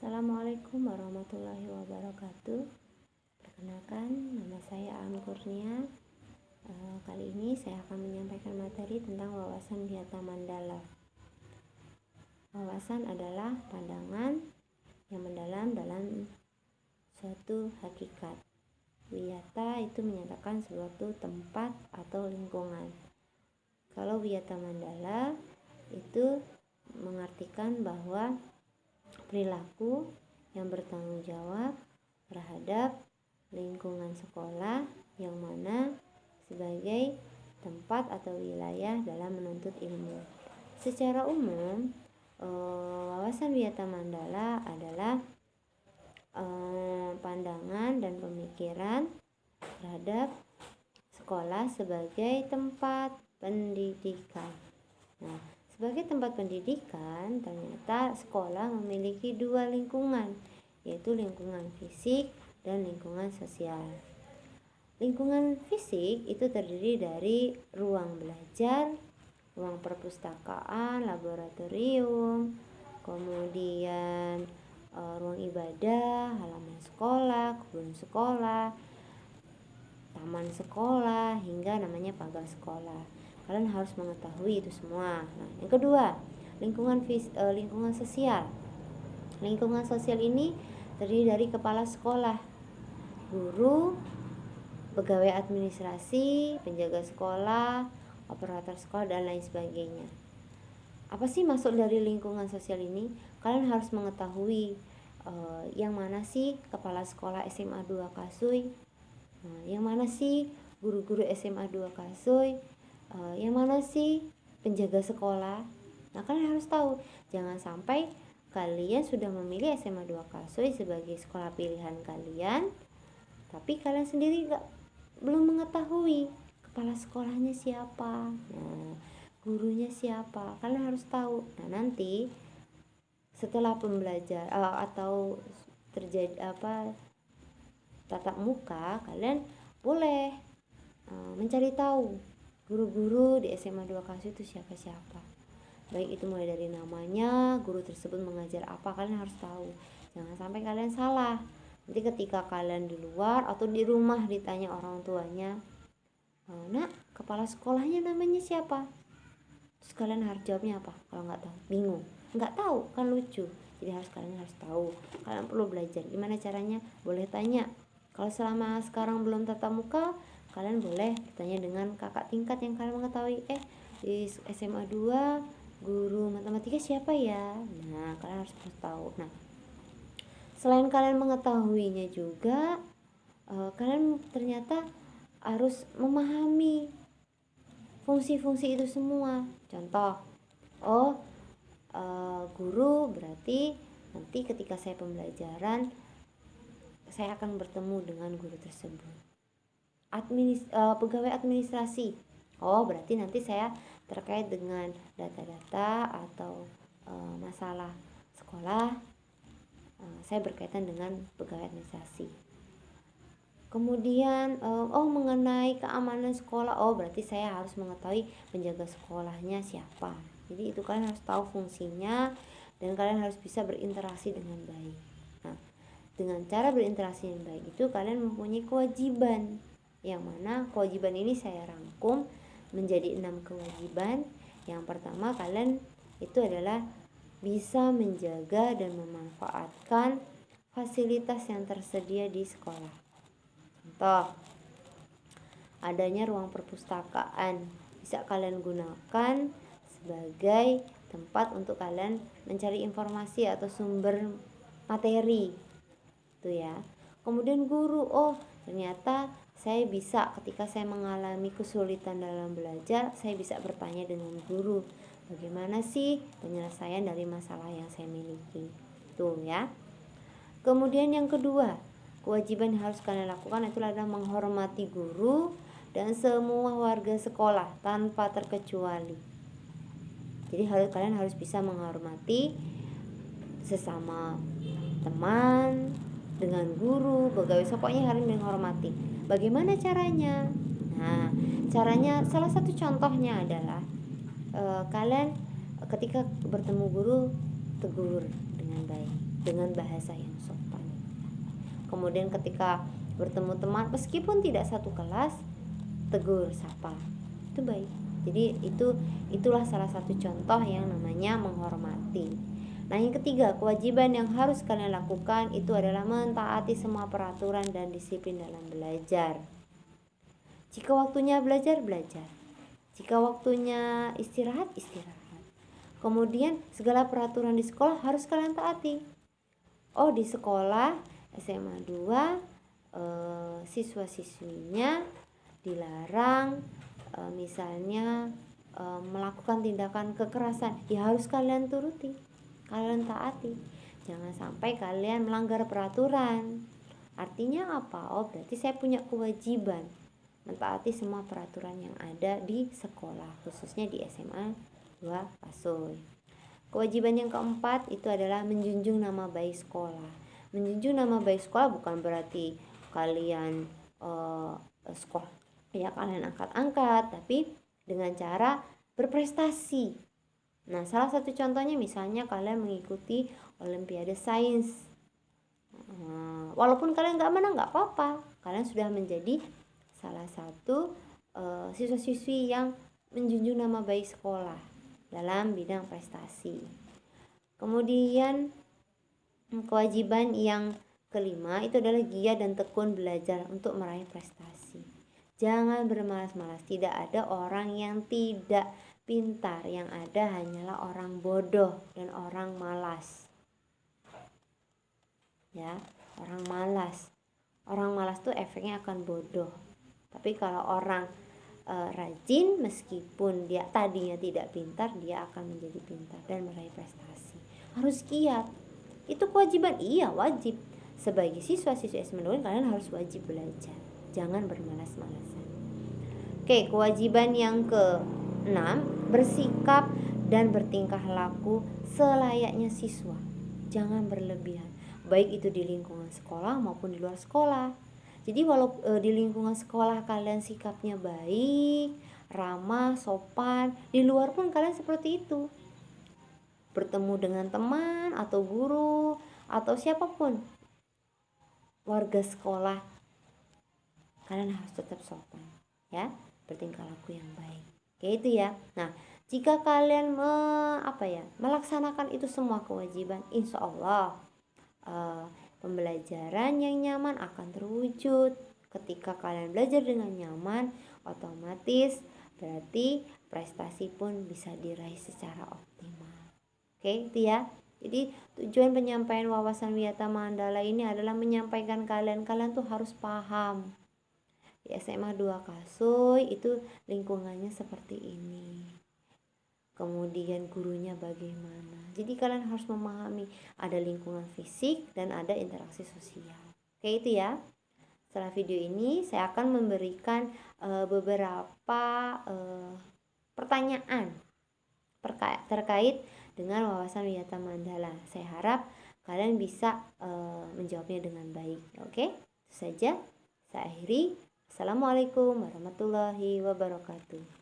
Assalamualaikum warahmatullahi wabarakatuh. Perkenalkan, nama saya Am Kurnia. Kali ini saya akan menyampaikan materi tentang wawasan Wiyata Mandala. Wawasan adalah pandangan yang mendalam dalam suatu hakikat. Wiyata itu menyatakan suatu tempat atau lingkungan. Kalau Wiyata Mandala itu mengartikan bahwa perilaku yang bertanggung jawab terhadap lingkungan sekolah yang mana sebagai tempat atau wilayah dalam menuntut ilmu. Secara umum, wawasan Wiyata Mandala adalah pandangan dan pemikiran terhadap sekolah sebagai tempat pendidikan. Nah, sebagai tempat pendidikan, ternyata sekolah memiliki dua lingkungan, yaitu lingkungan fisik dan lingkungan sosial. Lingkungan fisik itu terdiri dari ruang belajar, ruang perpustakaan, laboratorium, kemudian ruang ibadah, halaman sekolah, kebun sekolah, taman sekolah, hingga namanya pagar sekolah. Kalian harus mengetahui itu semua. Nah, yang kedua, lingkungan sosial. Lingkungan sosial ini terdiri dari kepala sekolah, guru, pegawai administrasi, penjaga sekolah, operator sekolah, dan lain sebagainya. Apa sih maksud dari lingkungan sosial ini? Kalian harus mengetahui yang mana sih kepala sekolah SMA 2 Kasui, yang mana sih guru-guru SMA 2 Kasui, yang mana sih penjaga sekolah. Nah, kalian harus tahu, jangan sampai kalian sudah memilih SMA 2 Kasui sebagai sekolah pilihan kalian, tapi kalian sendiri belum mengetahui kepala sekolahnya siapa, gurunya siapa. Kalian harus tahu. Nah, nanti setelah pembelajaran atau terjadi tatap muka, kalian boleh mencari tahu guru-guru di SMA 2 Kasui itu siapa-siapa. Baik itu mulai dari namanya, guru tersebut mengajar apa, kalian harus tahu. Jangan sampai kalian salah. Nanti ketika kalian di luar atau di rumah ditanya orang tuanya, "Nak, kepala sekolahnya namanya siapa?" Terus kalian harus jawabnya apa? Kalau nggak tahu, bingung. Nggak tahu, kan lucu. Jadi kalian harus tahu. Kalian perlu belajar. Gimana caranya? Boleh tanya. Kalau selama sekarang belum tatap muka, kalian boleh bertanya dengan kakak tingkat yang kalian mengetahui. Di SMA 2 guru matematika siapa ya? Nah, kalian harus tahu. Nah, selain kalian mengetahuinya juga, kalian ternyata harus memahami fungsi-fungsi itu semua. Contoh, guru berarti nanti ketika saya pembelajaran, saya akan bertemu dengan guru tersebut. Pegawai administrasi, berarti nanti saya terkait dengan data-data atau masalah sekolah, saya berkaitan dengan pegawai administrasi. Kemudian mengenai keamanan sekolah, berarti saya harus mengetahui penjaga sekolahnya siapa. Jadi itu kalian harus tahu fungsinya dan kalian harus bisa berinteraksi dengan baik. Nah, dengan cara berinteraksi yang baik itu kalian mempunyai kewajiban, yang mana kewajiban ini saya rangkum menjadi 6 kewajiban. Yang pertama, kalian itu adalah bisa menjaga dan memanfaatkan fasilitas yang tersedia di sekolah. Contoh, adanya ruang perpustakaan bisa kalian gunakan sebagai tempat untuk kalian mencari informasi atau sumber materi itu ya. Kemudian guru, ternyata saya bisa ketika saya mengalami kesulitan dalam belajar, saya bisa bertanya dengan guru, bagaimana sih penyelesaian dari masalah yang saya miliki. Tuh ya. Kemudian yang kedua, kewajiban yang harus kalian lakukan itu adalah menghormati guru dan semua warga sekolah tanpa terkecuali. Jadi kalian harus bisa menghormati sesama teman, dengan guru, pegawai, pokoknya harus menghormati. Bagaimana caranya? Nah, caranya salah satu contohnya adalah kalian ketika bertemu guru tegur dengan baik. dengan bahasa yang sopan. Kemudian ketika bertemu teman meskipun tidak satu kelas, tegur sapa, itu baik. Jadi itulah salah satu contoh yang namanya menghormati. Nah, yang ketiga, kewajiban yang harus kalian lakukan itu adalah mentaati semua peraturan dan disiplin dalam belajar. Jika waktunya belajar, belajar. Jika waktunya istirahat, istirahat. Kemudian segala peraturan di sekolah harus kalian taati. Oh, di sekolah SMA 2 siswa-siswinya dilarang misalnya melakukan tindakan kekerasan, ya harus kalian turuti, kalian taati. Jangan sampai kalian melanggar peraturan. Artinya apa? Oh, berarti saya punya kewajiban mentaati semua peraturan yang ada di sekolah, khususnya di SMA 2 Pasoy. Kewajiban yang keempat itu adalah menjunjung nama baik sekolah. Menjunjung nama baik sekolah bukan berarti kalian sekolah ya kalian angkat-angkat, tapi dengan cara berprestasi. Nah, salah satu contohnya misalnya kalian mengikuti Olimpiade Sains. Walaupun kalian nggak menang nggak apa-apa, kalian sudah menjadi salah satu siswa-siswi yang menjunjung nama baik sekolah dalam bidang prestasi. Kemudian kewajiban yang kelima itu adalah giat dan tekun belajar untuk meraih prestasi. Jangan bermalas-malas, tidak ada orang yang tidak pintar, yang ada hanyalah orang bodoh dan orang malas. Ya, orang malas. Orang malas tuh efeknya akan bodoh. Tapi kalau orang rajin, meskipun dia tadinya tidak pintar, dia akan menjadi pintar dan meraih prestasi. Harus giat. Itu kewajiban, iya wajib. Sebagai siswa-siswi SMA 2 kalian harus wajib belajar. Jangan bermalas-malasan. Oke, kewajiban yang ke-6, bersikap dan bertingkah laku selayaknya siswa. Jangan berlebihan, baik itu di lingkungan sekolah maupun di luar sekolah. Jadi walau di lingkungan sekolah kalian sikapnya baik, ramah, sopan, di luar pun kalian seperti itu. Bertemu dengan teman atau guru atau siapapun warga sekolah, kalian harus tetap sopan, ya, bertingkah laku yang baik. Kayak itu ya. Nah, jika kalian melaksanakan itu semua kewajiban, insya Allah pembelajaran yang nyaman akan terwujud. Ketika kalian belajar dengan nyaman, otomatis berarti prestasi pun bisa diraih secara optimal. Oke, itu ya. Jadi tujuan penyampaian wawasan Wiyata Mandala ini adalah menyampaikan kalian tuh harus paham. Di SMA 2 Pasoy itu lingkungannya seperti ini. Kemudian gurunya bagaimana. Jadi kalian harus memahami ada lingkungan fisik dan ada interaksi sosial. Oke, itu ya. Setelah video ini saya akan memberikan beberapa pertanyaan terkait dengan wawasan Wiyata Mandala. Saya harap kalian bisa menjawabnya dengan baik. Oke, itu saja. Saya akhiri. Assalamualaikum warahmatullahi wabarakatuh.